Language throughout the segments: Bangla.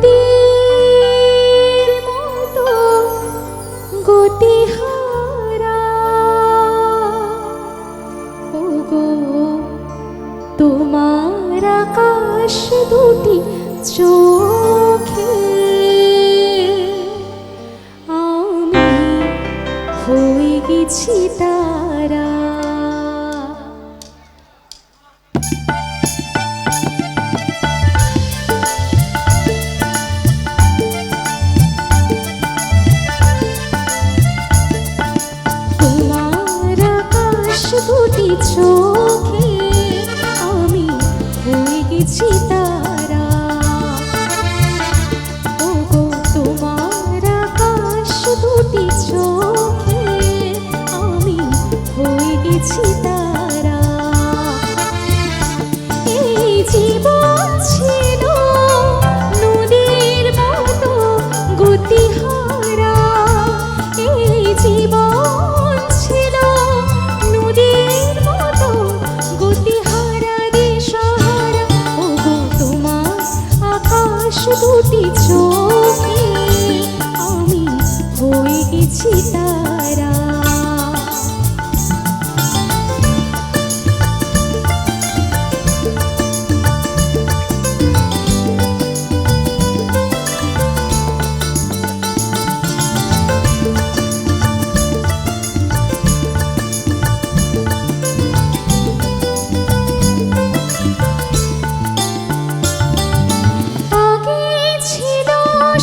নদীর মতো গতিহারা ওগো তোমার আকাশ দুটি চোখে আমি হয়ে গেছি তারা। দুটি চোখে আমি হয়ে গেছি তারা ওগো তোমার আকাশ দুটি চোখে আমি হয়ে গেছি তারা। এই জীবন ছিল নদীর মতো গতিহারা, এই জীবন ছিল নদীর মতো গতিহারা দিশাহারা ওগো তোমার আকাশ দুটি চোখে আমি হয়ে গেছি তারা।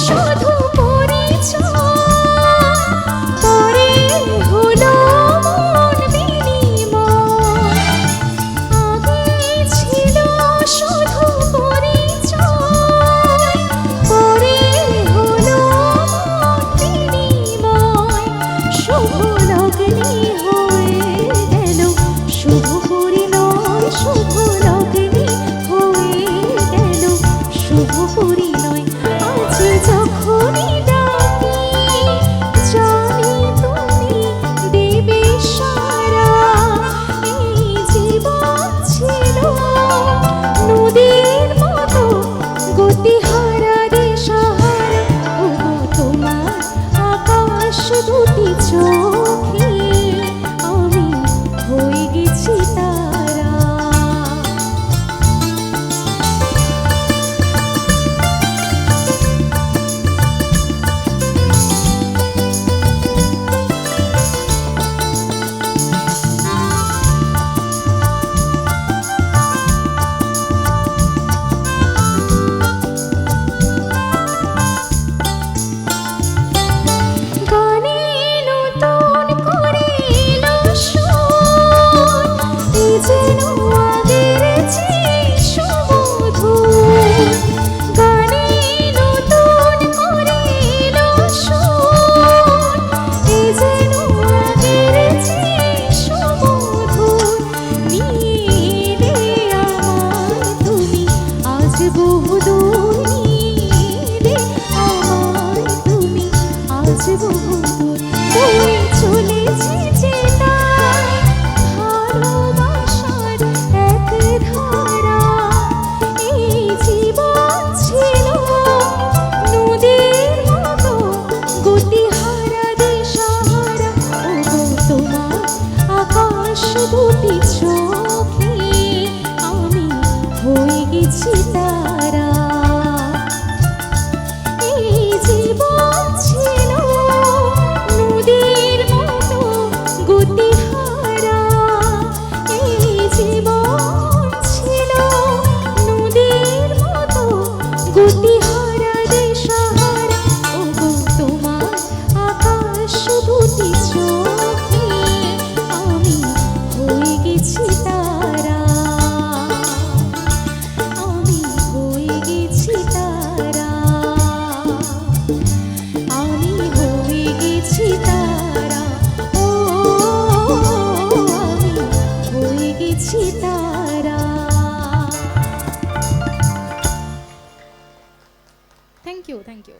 শুধু পরে হলো মন বিনিময়, আগে ছিল শুধু পরিচয়, পরে হলো মন বিনিময়। শুভ লগ্নে হয়ে গেল শুভ পরিণয়, শুভ লগ্নে হয়ে গেল শুভ পরিণয়। আজ যখনই ডাকি জানি তুমি দেবে সারা, এই জীবন ছিল নদীর মতো গতিহারা দিশাহারা ওগো তোমার আকাশ দুটি চোখে আমি হয়ে গেছি তারা। চলেছি চেতায় ভালোবাসার এক ধারা, এই জীবন ছিল নদীর মতো গতিহারা দিশাহারা ওগো তোমার আকাশ দুটি চোখে আমি হয়ে গেছি তারা। এই জীবন ছিল নদীর মতো গতিহারা, এই জীবন ছিল নদীর মতো গতিহারা দিশাহারা ওগো তোমার আকাশ দুটি চোখে আমি হয়ে গেছি তারা, আমি হয়ে গেছি তারা, আমি হয়ে গেছি তারা ও আমি হয়ে গেছি তারা। Thank you.